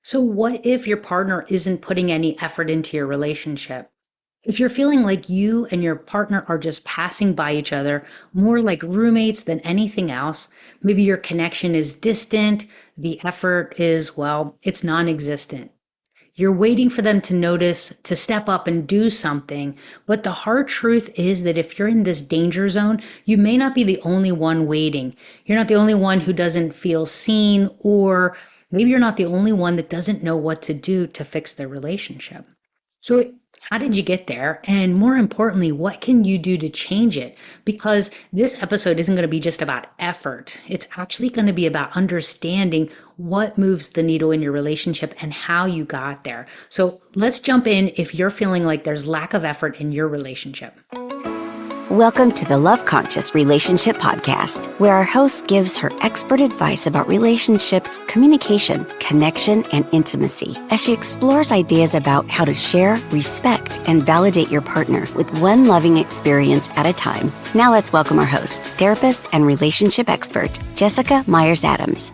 So, what if your partner isn't putting any effort into your relationship? If you're feeling like you and your partner are just passing by each other, more like roommates than anything else, maybe your connection is distant, the effort is, well, it's non existent. You're waiting for them to notice, to step up and do something. But the hard truth is that if you're in this danger zone, you may not be the only one waiting. You're not the only one who doesn't feel seen, or maybe you're not the only one that doesn't know what to do to fix their relationship. So, how did you get there? And more importantly, what can you do to change it? Because this episode isn't going to be just about effort. It's actually going to be about understanding what moves the needle in your relationship and how you got there. So, let's jump in if you're feeling like there's lack of effort in your relationship. Welcome to the Love Conscious Relationship Podcast, where our host gives her expert advice about relationships, communication, connection, and intimacy as she explores ideas about how to share, respect, and validate your partner with one loving experience at a time. Now let's welcome our host, therapist and relationship expert, Jessica Myers-Adams.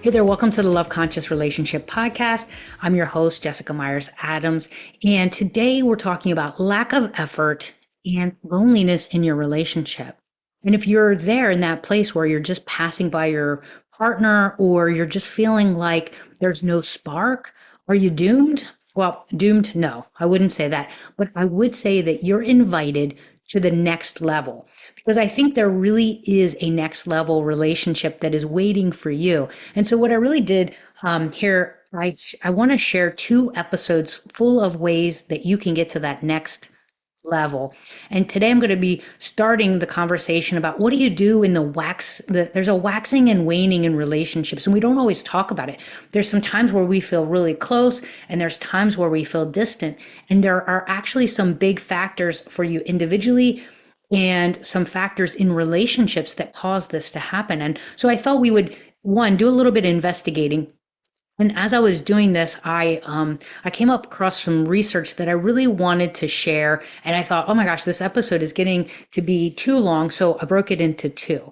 Hey there, welcome to the Love Conscious Relationship Podcast. I'm your host, Jessica Myers-Adams, and today we're talking about lack of effort and loneliness in your relationship. And if you're there in that place where you're just passing by your partner or you're just feeling like there's no spark, are you doomed? Well, doomed, no, I wouldn't say that. But I would say that you're invited to the next level because I think there really is a next level relationship that is waiting for you. And so what I really did here, I want to share 2 episodes full of ways that you can get to that next level. And today I'm going to be starting the conversation about what do you do in there's a waxing and waning in relationships, and we don't always talk about it. There's some times where we feel really close, and there's times where we feel distant. And there are actually some big factors for you individually and some factors in relationships that cause this to happen. And so I thought we would, one, do a little bit of investigating. And as I was doing this, I came up across some research that I really wanted to share, and I thought, oh my gosh, this episode is getting to be too long, so I broke it into 2.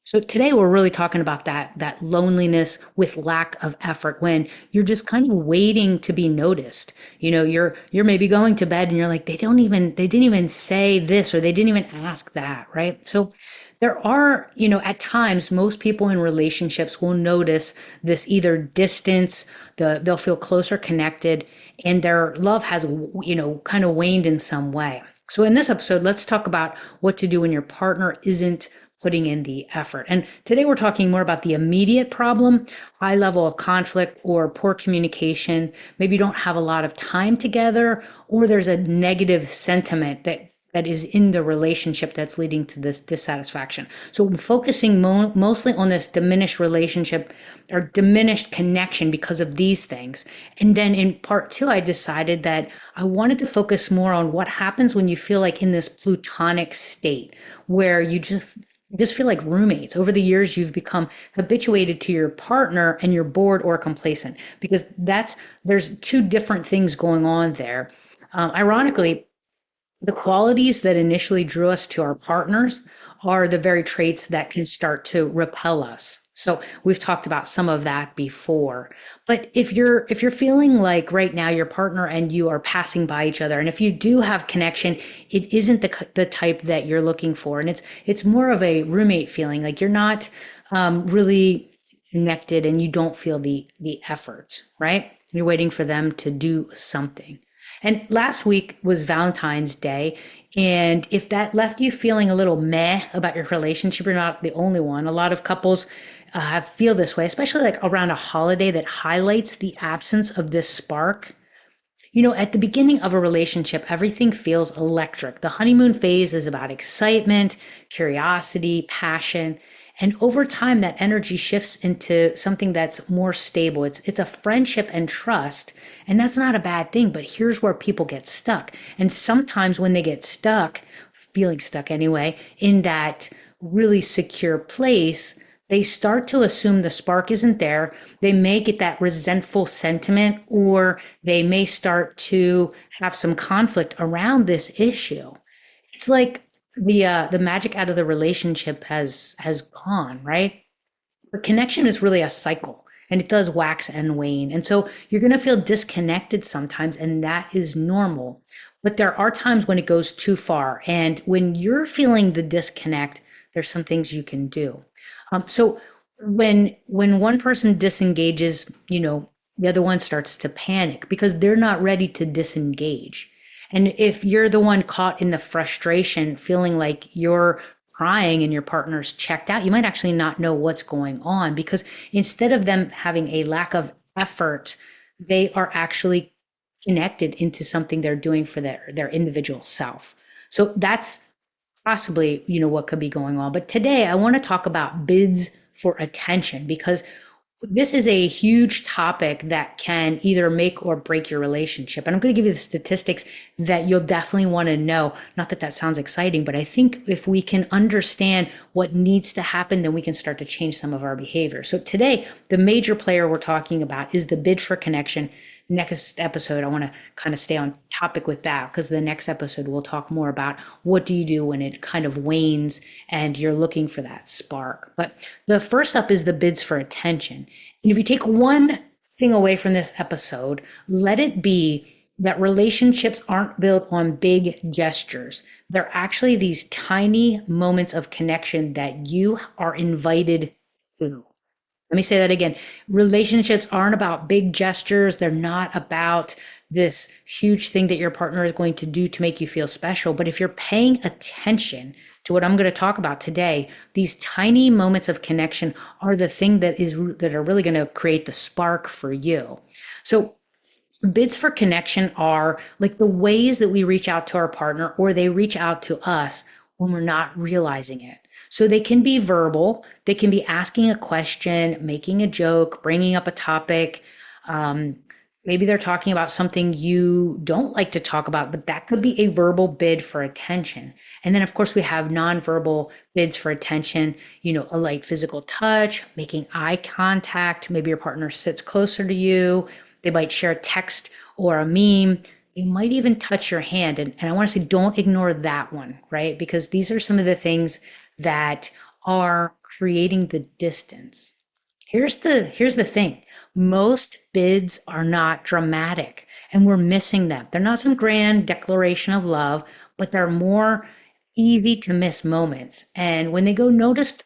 So today we're really talking about that loneliness with lack of effort when you're just kind of waiting to be noticed. You know, you're maybe going to bed and you're like, they didn't even say this or they didn't even ask that, right? So there are, at times, most people in relationships will notice this either distance, they'll feel closer connected, and their love has, kind of waned in some way. So in this episode, let's talk about what to do when your partner isn't putting in the effort. And today we're talking more about the immediate problem, high level of conflict or poor communication. Maybe you don't have a lot of time together, or there's a negative sentiment that is in the relationship that's leading to this dissatisfaction. So I'm focusing mostly on this diminished relationship or diminished connection because of these things. And then in part 2, I decided that I wanted to focus more on what happens when you feel like in this plutonic state where you just feel like roommates. Over the years, you've become habituated to your partner and you're bored or complacent because there's 2 different things going on there. Ironically, the qualities that initially drew us to our partners are the very traits that can start to repel us. So we've talked about some of that before. But if you're feeling like right now your partner and you are passing by each other, and if you do have connection, it isn't the type that you're looking for, and it's more of a roommate feeling, like you're not really connected and you don't feel the effort, right? You're waiting for them to do something. And last week was Valentine's Day. And if that left you feeling a little meh about your relationship, you're not the only one. A lot of couples feel this way, especially like around a holiday that highlights the absence of this spark. At the beginning of a relationship, everything feels electric. The honeymoon phase is about excitement, curiosity, passion. And over time, that energy shifts into something that's more stable. It's a friendship and trust. And that's not a bad thing. But here's where people get stuck. And sometimes when they get stuck, feeling stuck anyway, in that really secure place, they start to assume the spark isn't there. They may get that resentful sentiment, or they may start to have some conflict around this issue. It's like the magic out of the relationship has gone, right? The connection is really a cycle. and it does wax and wane. And so you're going to feel disconnected sometimes, and that is normal. But there are times when it goes too far. And when you're feeling the disconnect, there's some things you can do. So when one person disengages, the other one starts to panic because they're not ready to disengage. And if you're the one caught in the frustration, feeling like you're crying and your partner's checked out, you might actually not know what's going on because instead of them having a lack of effort, they are actually connected into something they're doing for their individual self. So that's possibly, what could be going on. But today I want to talk about bids for attention because this is a huge topic that can either make or break your relationship. And I'm going to give you the statistics that you'll definitely want to know. Not that that sounds exciting, but I think if we can understand what needs to happen, then we can start to change some of our behavior. So today, the major player we're talking about is the bid for connection. Next episode, I want to kind of stay on topic with that because the next episode we'll talk more about what do you do when it kind of wanes and you're looking for that spark. But the first up is the bids for attention. And if you take one thing away from this episode, let it be that relationships aren't built on big gestures. They're actually these tiny moments of connection that you are invited to. Let me say that again. Relationships aren't about big gestures. They're not about this huge thing that your partner is going to do to make you feel special. But if you're paying attention to what I'm going to talk about today, these tiny moments of connection are the thing that are really going to create the spark for you. So bids for connection are like the ways that we reach out to our partner or they reach out to us when we're not realizing it. So they can be verbal, they can be asking a question, making a joke, bringing up a topic. Maybe they're talking about something you don't like to talk about, but that could be a verbal bid for attention. And then, of course, we have nonverbal bids for attention, a light physical touch, making eye contact. Maybe your partner sits closer to you. They might share a text or a meme. You might even touch your hand. And I want to say, don't ignore that one, right? Because these are some of the things that are creating the distance. Here's the thing. Most bids are not dramatic and we're missing them. They're not some grand declaration of love, but they're more easy to miss moments. And when they go noticed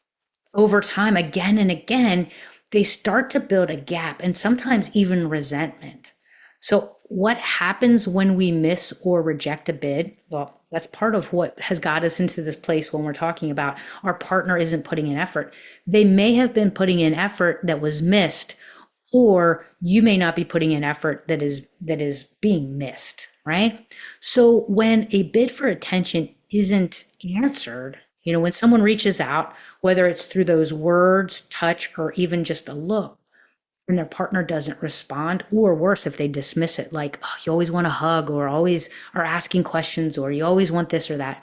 over time again and again, they start to build a gap and sometimes even resentment. So what happens when we miss or reject a bid? Well, that's part of what has got us into this place when we're talking about our partner isn't putting in effort. They may have been putting in effort that was missed, or you may not be putting in effort that is being missed, right? So when a bid for attention isn't answered, when someone reaches out, whether it's through those words, touch, or even just a look, and their partner doesn't respond, or worse, if they dismiss it, like, oh, you always want a hug, or always are asking questions, or you always want this or that,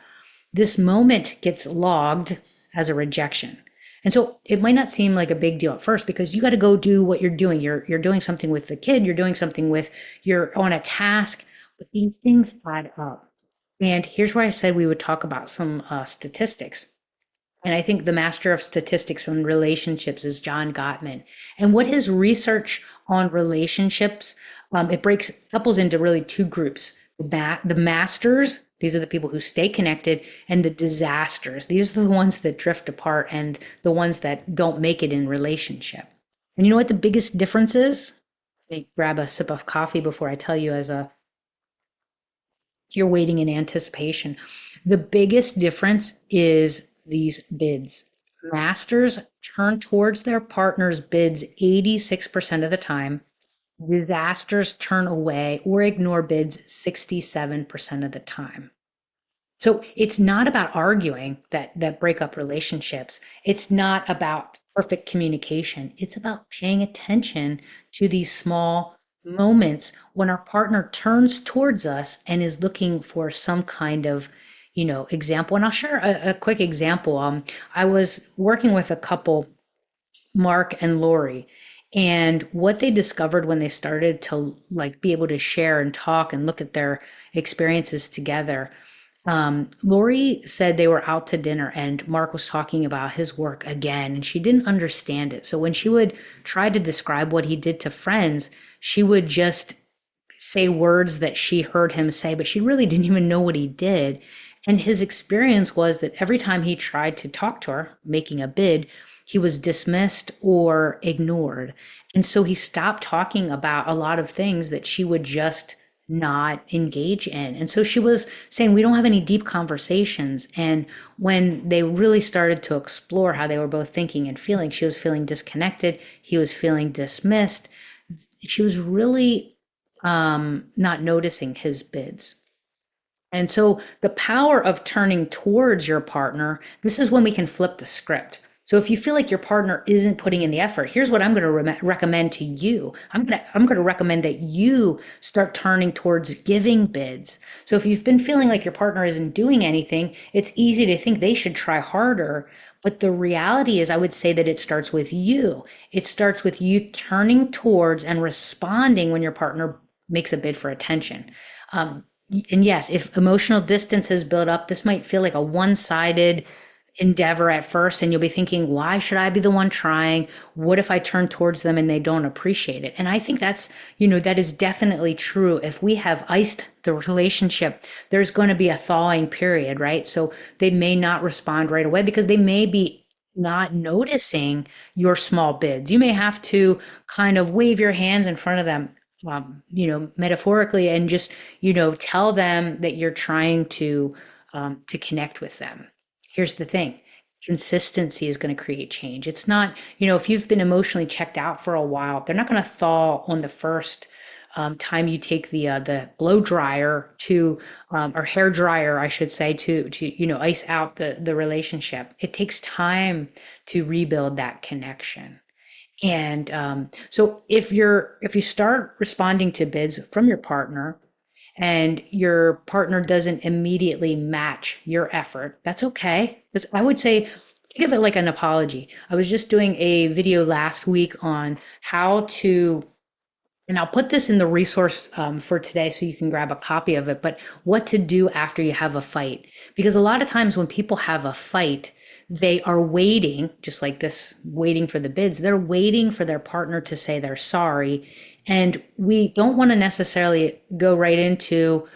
this moment gets logged as a rejection. And so it might not seem like a big deal at first because you got to go do what you're doing. You're doing something with the kid, you're doing something with, you're on a task, but these things add up. And here's where I said we would talk about some statistics. And I think the master of statistics on relationships is John Gottman. And what his research on relationships, it breaks couples into really two groups. The masters, these are the people who stay connected, and the disasters. These are the ones that drift apart and the ones that don't make it in relationship. And you know what the biggest difference is? Let me grab a sip of coffee before I tell you you're waiting in anticipation. The biggest difference is these bids. Masters turn towards their partner's bids 86% of the time. Disasters turn away or ignore bids 67% of the time. So it's not about arguing that break up relationships. It's not about perfect communication. It's about paying attention to these small moments when our partner turns towards us and is looking for some kind of example. And I'll share a quick example. I was working with a couple, Mark and Lori, and what they discovered when they started to be able to share and talk and look at their experiences together. Lori said they were out to dinner and Mark was talking about his work again, and she didn't understand it. So when she would try to describe what he did to friends, she would just say words that she heard him say, but she really didn't even know what he did. And his experience was that every time he tried to talk to her, making a bid, he was dismissed or ignored. And so he stopped talking about a lot of things that she would just not engage in. And so she was saying, we don't have any deep conversations. And when they really started to explore how they were both thinking and feeling, she was feeling disconnected, he was feeling dismissed. She was really not noticing his bids. And so the power of turning towards your partner, this is when we can flip the script. So if you feel like your partner isn't putting in the effort, here's what I'm going to recommend to you. I'm going to recommend that you start turning towards giving bids. So if you've been feeling like your partner isn't doing anything, it's easy to think they should try harder. But the reality is, I would say that it starts with you. It starts with you turning towards and responding when your partner makes a bid for attention. Um, and yes, if emotional distance has built up, this might feel like a one-sided endeavor at first, and you'll be thinking, why should I be the one trying? What if I turn towards them and they don't appreciate it? And I think that is definitely true. If we have iced the relationship, there's going to be a thawing period, right? So they may not respond right away because they may be not noticing your small bids. You may have to kind of wave your hands in front of them, metaphorically, and just, tell them that you're trying to connect with them. Here's the thing. Consistency is going to create change. It's not, if you've been emotionally checked out for a while, they're not going to thaw on the first time you take the blow dryer to or hair dryer, I should say, to ice out the relationship. It takes time to rebuild that connection. And so if you start responding to bids from your partner and your partner doesn't immediately match your effort, that's okay. Because I would say, think of it like an apology. I was just doing a video last week on how to, and I'll put this in the resource for today so you can grab a copy of it, but what to do after you have a fight. Because a lot of times when people have a fight, they are waiting, just like this, waiting for the bids. They're waiting for their partner to say they're sorry. And we don't want to necessarily go right into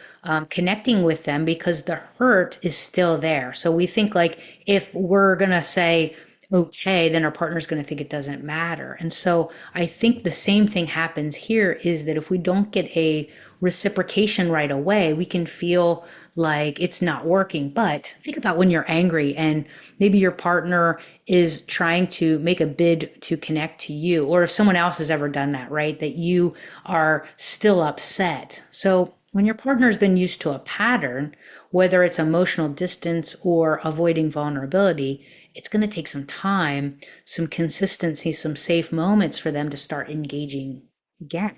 connecting with them because the hurt is still there. So we think like if we're going to say, okay, then our partner's going to think it doesn't matter. And so I think the same thing happens here is that if we don't get a reciprocation right away, we can feel like it's not working. But think about when you're angry and maybe your partner is trying to make a bid to connect to you, or if someone else has ever done that, right? That you are still upset. So when your partner's been used to a pattern, whether it's emotional distance or avoiding vulnerability, it's going to take some time, some consistency, some safe moments for them to start engaging again.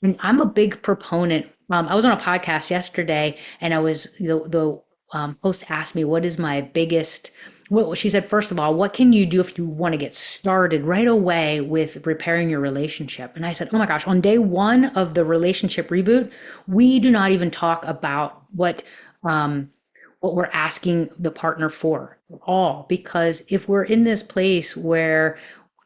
And I'm a big proponent. I was on a podcast yesterday, and the host asked me, "What is my biggest?" Well, she said, first of all, what can you do if you want to get started right away with repairing your relationship? And I said, oh my gosh, on day one of the relationship reboot, we do not even talk about what we're asking the partner for at all. Because if we're in this place where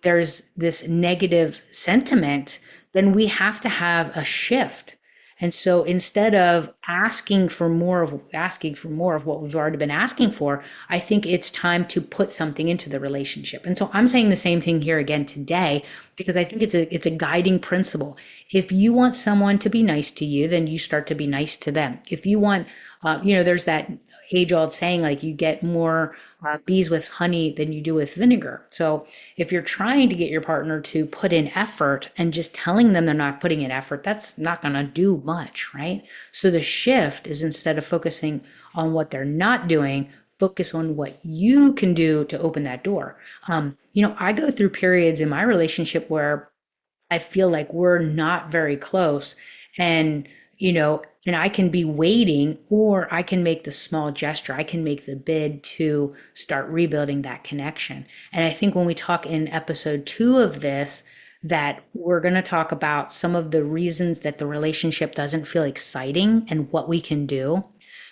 there's this negative sentiment, then we have to have a shift. And so instead of asking for more of what we've already been asking for, I think it's time to put something into the relationship. And so I'm saying the same thing here again today, because I think it's a guiding principle. If you want someone to be nice to you, then you start to be nice to them. If you want, there's that age old saying, like, you get more bees with honey than you do with vinegar. So if you're trying to get your partner to put in effort and just telling them they're not putting in effort, that's not going to do much, right? So the shift is, instead of focusing on what they're not doing, focus on what you can do to open that door. I go through periods in my relationship where I feel like we're not very close, and and I can be waiting, or I can make the small gesture. I can make the bid to start rebuilding that connection. And I think when we talk in episode 2 of this, that we're going to talk about some of the reasons that the relationship doesn't feel exciting and what we can do.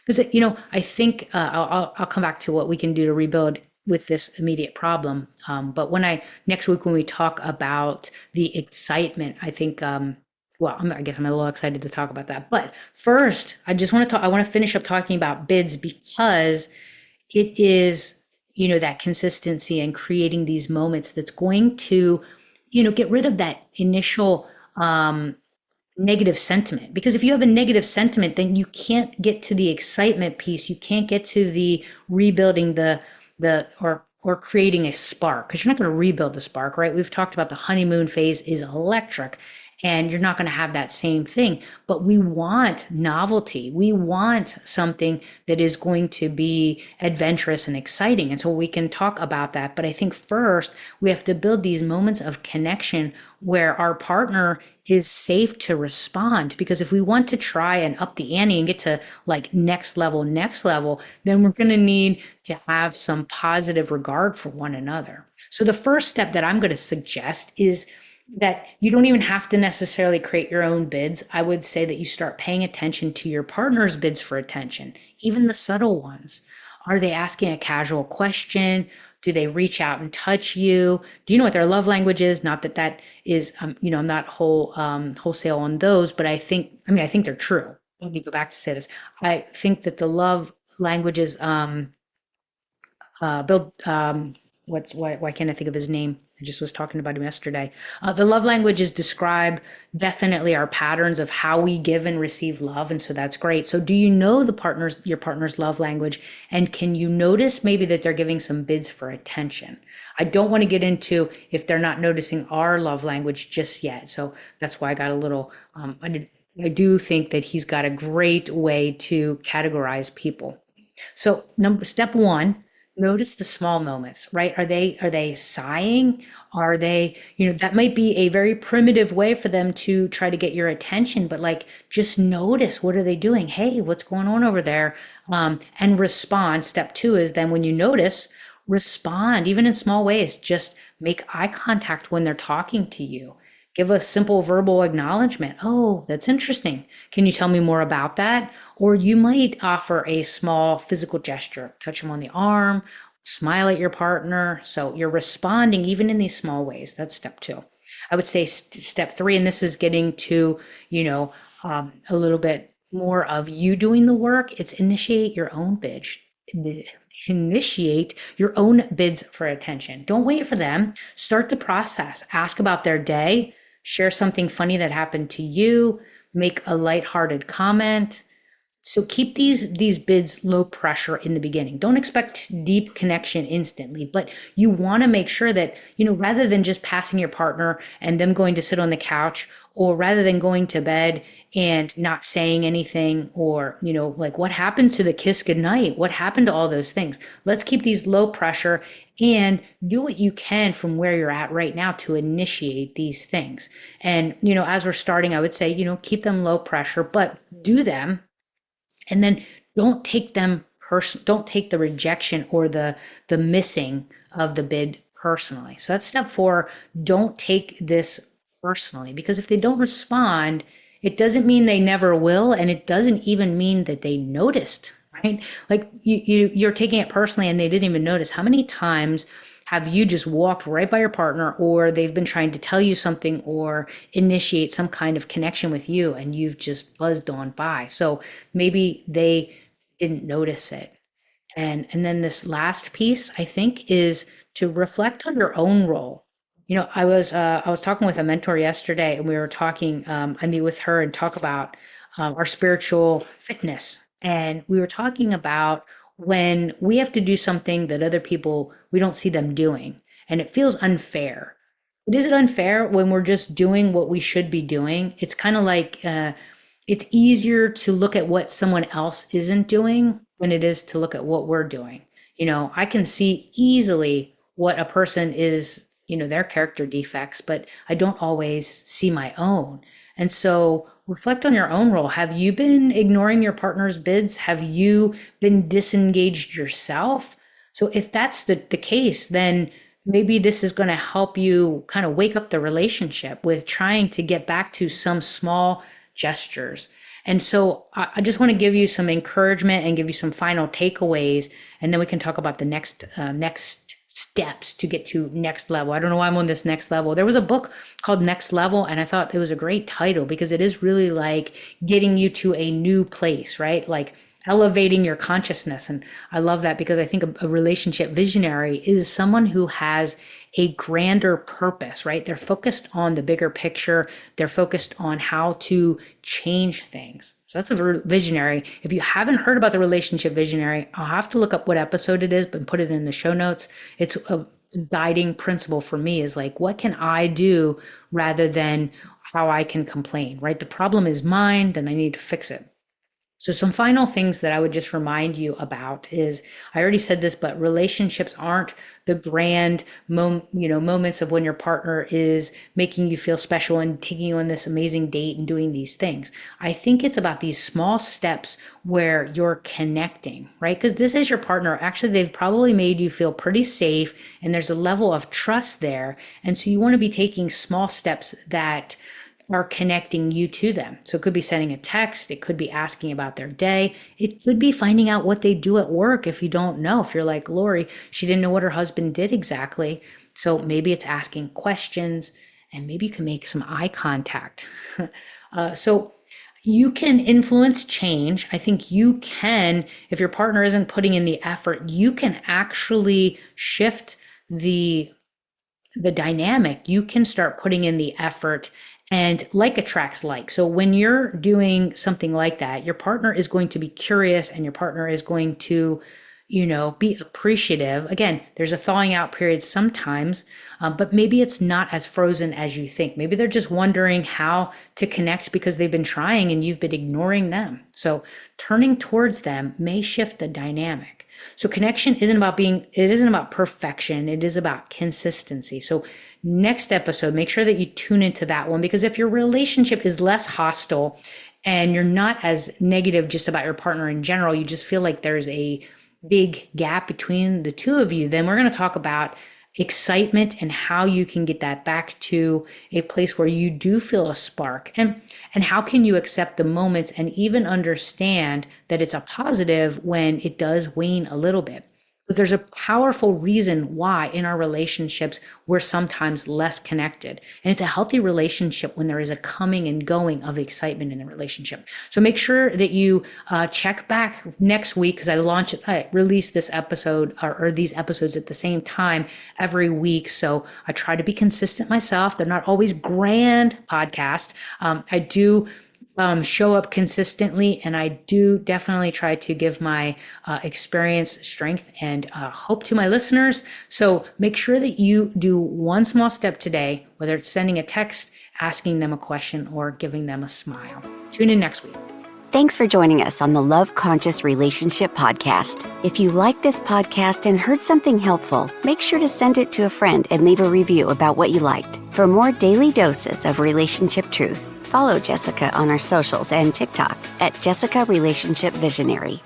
Because, I think I'll come back to what we can do to rebuild with this immediate problem. But next week, when we talk about the excitement, I think, well, I guess I'm a little excited to talk about that. But first, I want to finish up talking about bids because it is, that consistency and creating these moments that's going to, get rid of that initial, negative sentiment. Because if you have a negative sentiment, then you can't get to the excitement piece. You can't get to the rebuilding or creating a spark, because you're not going to rebuild the spark, right? We've talked about the honeymoon phase is electric, and you're not going to have that same thing. But we want novelty. We want something that is going to be adventurous and exciting. And so we can talk about that. But I think first we have to build these moments of connection where our partner is safe to respond. Because if we want to try and up the ante and get to like next level, then we're going to need to have some positive regard for one another. So the first step that I'm going to suggest is that you don't even have to necessarily create your own bids. I would say that you start paying attention to your partner's bids for attention, even the subtle ones. Are they asking a casual question? Do they reach out and touch you? Do you know what their love language is? Not that that is, I'm not wholesale on those, but I think they're true. Let me go back to say this. I think that the love languages, Bill, why can't I think of his name? I just was talking about him yesterday. The love languages describe definitely our patterns of how we give and receive love. And so that's great. So do you know your partner's love language? And can you notice maybe that they're giving some bids for attention? I don't want to get into if they're not noticing our love language just yet. So that's why I got a little, I do think that he's got a great way to categorize people. So step one, notice the small moments, right? Are they sighing? Are they, that might be a very primitive way for them to try to get your attention, but like just notice, what are they doing? Hey, what's going on over there? And respond. Step two is then when you notice, respond, even in small ways. Just make eye contact when they're talking to you. Give a simple verbal acknowledgement. Oh, that's interesting. Can you tell me more about that? Or you might offer a small physical gesture, touch them on the arm, smile at your partner. So you're responding even in these small ways. That's step two. I would say step three, and this is getting to, a little bit more of you doing the work. It's initiate your own bid. Initiate your own bids for attention. Don't wait for them. Start the process. Ask about their day. Share something funny that happened to you, make a lighthearted comment. So keep these bids low pressure in the beginning. Don't expect deep connection instantly, but you want to make sure that, rather than just passing your partner and them going to sit on the couch, or rather than going to bed and not saying anything, or, like what happened to the kiss goodnight? What happened to all those things? Let's keep these low pressure and do what you can from where you're at right now to initiate these things. And, as we're starting, I would say, keep them low pressure, but do them. And then don't take don't take the rejection or the missing of the bid personally. So that's step four. Don't take this personally, because if they don't respond, it doesn't mean they never will, and it doesn't even mean that they noticed, right? Like you're taking it personally and they didn't even notice. How many times have you just walked right by your partner, or they've been trying to tell you something or initiate some kind of connection with you, and you've just buzzed on by? So maybe they didn't notice it. And then this last piece, I think, is to reflect on your own role. I was talking with a mentor yesterday, and we were talking. I meet with her and talk about our spiritual fitness, and we were talking about when we have to do something that other people, we don't see them doing, and it feels unfair. But is it unfair when we're just doing what we should be doing? It's kind of like it's easier to look at what someone else isn't doing than it is to look at what we're doing. I can see easily what a person is, their character defects, but I don't always see my own. And so reflect on your own role. Have you been ignoring your partner's bids? Have you been disengaged yourself? So if that's the case, then maybe this is going to help you kind of wake up the relationship with trying to get back to some small gestures. And so I just want to give you some encouragement and give you some final takeaways, and then we can talk about the next steps to get to next level. I don't know why I'm on this next level. There was a book called Next Level, and I thought it was a great title because it is really like getting you to a new place, right? Like elevating your consciousness. And I love that because I think a relationship visionary is someone who has a grander purpose, right? They're focused on the bigger picture. They're focused on how to change things. So that's a visionary. If you haven't heard about the relationship visionary, I'll have to look up what episode it is, but put it in the show notes. It's a guiding principle for me is like, what can I do rather than how I can complain, right? The problem is mine, then I need to fix it. So some final things that I would just remind you about is, I already said this, but relationships aren't the grand moments of when your partner is making you feel special and taking you on this amazing date and doing these things. I think it's about these small steps where you're connecting, right? Because this is your partner. Actually, they've probably made you feel pretty safe and there's a level of trust there. And so you want to be taking small steps that are connecting you to them. So it could be sending a text. It could be asking about their day. It could be finding out what they do at work if you don't know. If you're like Lori, she didn't know what her husband did exactly. So maybe it's asking questions and maybe you can make some eye contact. So you can influence change. I think you can, if your partner isn't putting in the effort, you can actually shift the dynamic. You can start putting in the effort, and like attracts like. So when you're doing something like that, your partner is going to be curious and your partner is going to, be appreciative. Again, there's a thawing out period sometimes, but maybe it's not as frozen as you think. Maybe they're just wondering how to connect because they've been trying and you've been ignoring them. So turning towards them may shift the dynamic. So connection isn't about perfection. It is about consistency. So next episode, make sure that you tune into that one, because if your relationship is less hostile and you're not as negative just about your partner in general, you just feel like there's a big gap between the two of you, then we're going to talk about excitement and how you can get that back to a place where you do feel a spark, and how can you accept the moments and even understand that it's a positive when it does wane a little bit. Because there's a powerful reason why in our relationships we're sometimes less connected. And it's a healthy relationship when there is a coming and going of excitement in the relationship. So make sure that you check back next week, because I release this episode or these episodes at the same time every week. So I try to be consistent myself. They're not always grand podcasts. I do show up consistently, and I do definitely try to give my experience, strength, and hope to my listeners. So make sure that you do one small step today, whether it's sending a text, asking them a question, or giving them a smile. Tune in next week. Thanks for joining us on the Love Conscious Relationship Podcast. If you like this podcast and heard something helpful, make sure to send it to a friend and leave a review about what you liked. For more daily doses of relationship truth, follow Jessica on our socials and TikTok at Jessica Relationship Visionary.